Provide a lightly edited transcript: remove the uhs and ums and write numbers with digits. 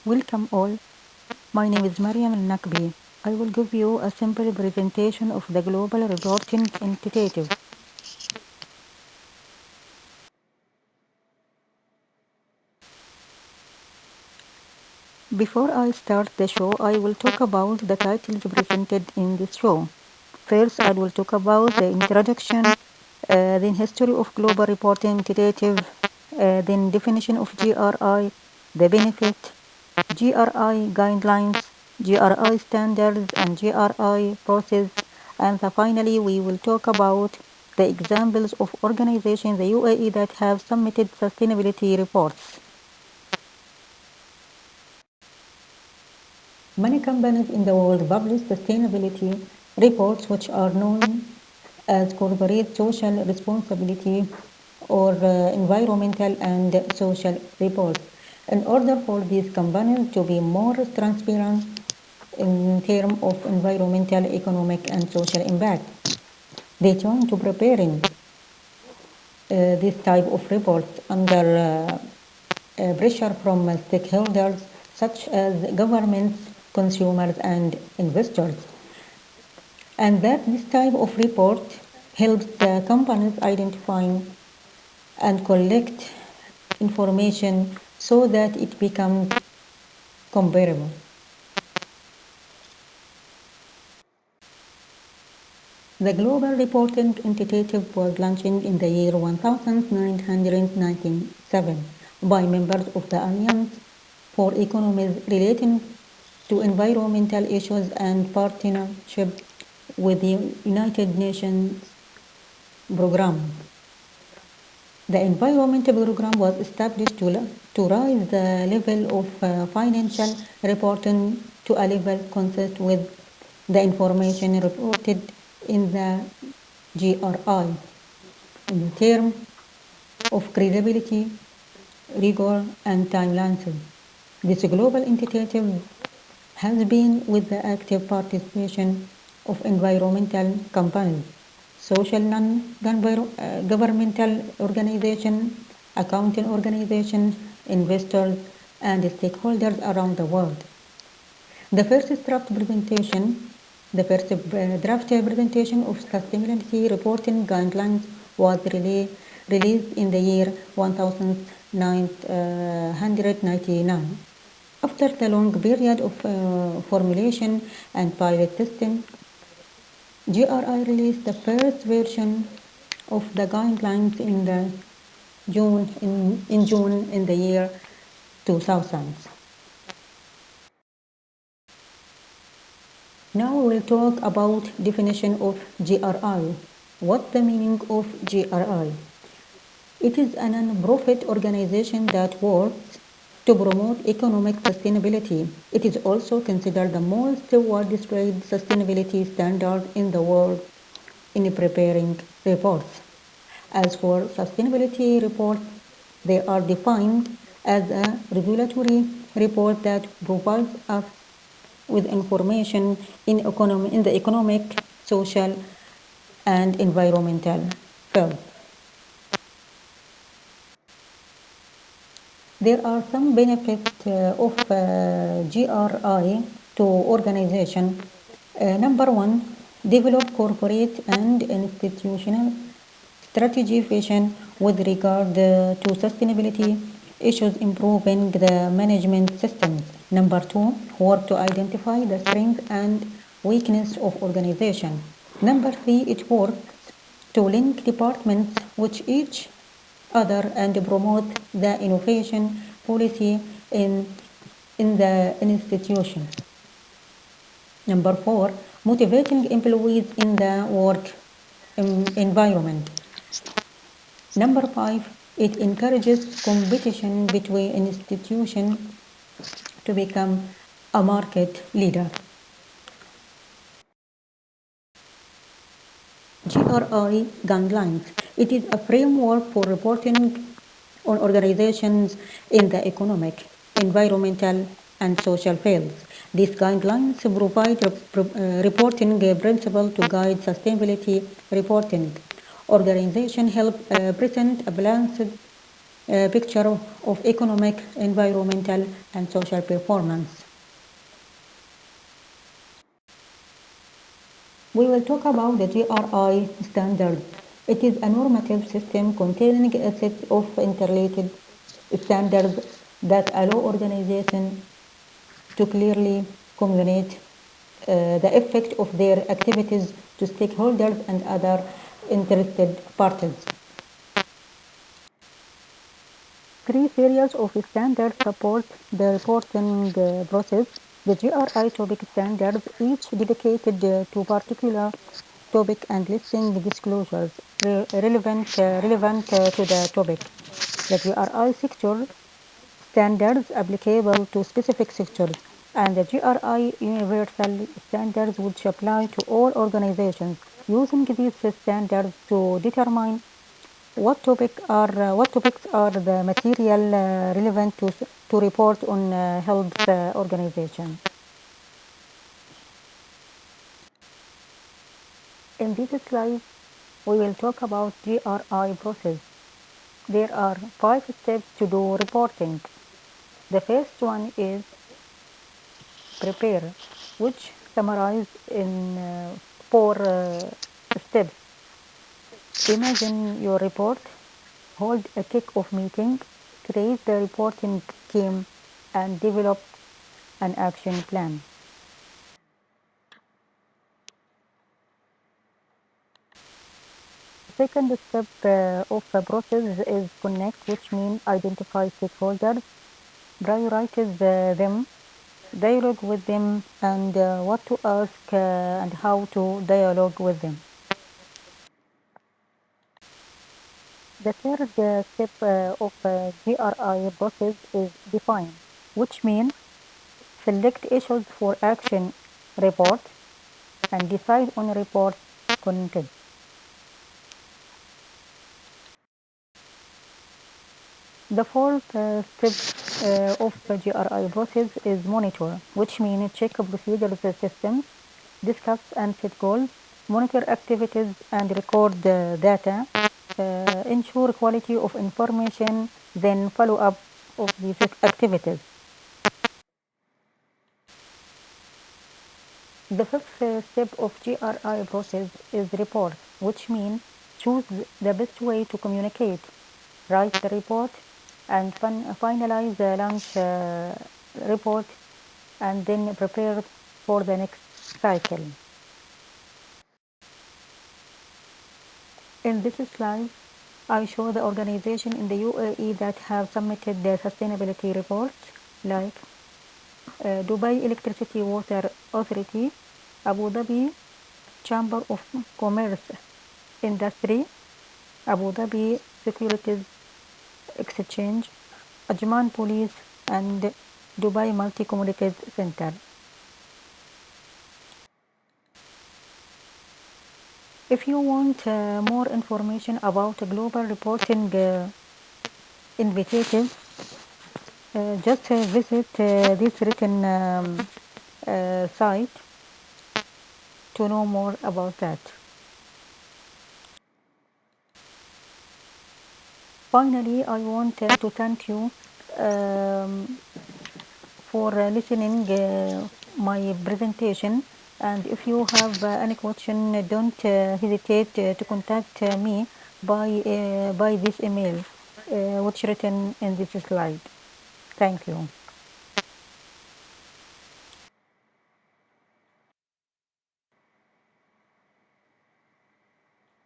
Welcome all. My name is Mariam Al Nakbi. I will give you a simple presentation of the Global Reporting Initiative. Before I start the show, I will talk about the titles presented in this show. First, I will talk about the introduction, then history of Global Reporting Initiative, then definition of GRI, the benefit, GRI guidelines, GRI standards, and GRI process. And finally, we will talk about the examples of organizations in the UAE that have submitted sustainability reports. Many companies in the world publish sustainability reports, which are known as corporate social responsibility or environmental and social reports. In order for these companies to be more transparent in terms of environmental, economic, and social impact, they turn to preparing this type of reports under pressure from stakeholders such as governments, consumers, and investors. And that this type of report helps the companies identify and collect information so that it becomes comparable. The Global Reporting Initiative was launched in the year 1997 by members of the Alliance for Economies relating to environmental issues and partnership with the United Nations program. The environment program was established to raise the level of financial reporting to a level consistent with the information reported in the GRI in terms of credibility, rigor, and timelines. This global initiative has been with the active participation of environmental companies, social non-governmental organizations, accounting organizations, investors, and stakeholders around the world. The first draft presentation of sustainability reporting guidelines was released in the year 1999. After the long period of formulation and pilot testing, GRI released the first version of the guidelines in June in the year 2000. Now we'll talk about definition of GRI. What's the meaning of GRI? It is a non-profit organization that works to promote economic sustainability. It is also considered the most widespread sustainability standard in the world in preparing reports. As for sustainability reports, they are defined as a regulatory report that provides us with information in the economic, social, and environmental field. There are some benefits of GRI to organization. Number one, develop corporate and institutional strategy vision with regard to sustainability issues, improving the management systems. Number two, work to identify the strength and weakness of organization. Number three, it works to link departments with each other and promote the innovation policy in the institution. Number four, motivating employees in the work environment. Number five, it encourages competition between institutions to become a market leader. GRI guidelines. It is a framework for reporting on organizations in the economic, environmental, and social fields. These guidelines provide reporting principles to guide sustainability reporting. Organizations help present a balanced picture of economic, environmental, and social performance. We will talk about the GRI standard. It is a normative system containing a set of interrelated standards that allow organizations to clearly communicate the effect of their activities to stakeholders and other interested parties. Three series of standards support the reporting process. The GRI topic standards, each dedicated to particular topic and listing disclosures relevant to the topic. The GRI sector standards applicable to specific sectors, and the GRI universal standards which apply to all organizations. Using these standards to determine what topics are the material relevant to report on health organization. In this slide, we will talk about GRI process. There are 5 steps to do reporting. The first one is prepare, which summarized in 4 steps. Imagine your report, hold a kick-off meeting, create the reporting scheme, and develop an action plan. The second step of the process is connect, which means identify stakeholders, prioritize them, dialogue with them, and what to ask and how to dialogue with them. The third step of GRI process is define, which means select issues for action report and decide on report content. The fourth step of the GRI process is monitor, which means check procedures systems, discuss and set goals, monitor activities and record data, ensure quality of information, then follow up of these activities. The fifth step of GRI process is report, which means choose the best way to communicate, write the report, and finalize the launch report, and then prepare for the next cycle. In this slide, I show the organization in the UAE that have submitted their sustainability reports, like Dubai Electricity Water Authority, Abu Dhabi Chamber of Commerce Industry, Abu Dhabi Securities Exchange, Ajman Police, and Dubai Multi-Commodities Center. If you want more information about global reporting initiatives, just visit this written site to know more about that. Finally, I want to thank you um, for listening my presentation. And if you have any question, don't hesitate to contact me by this email, which written in this slide. Thank you.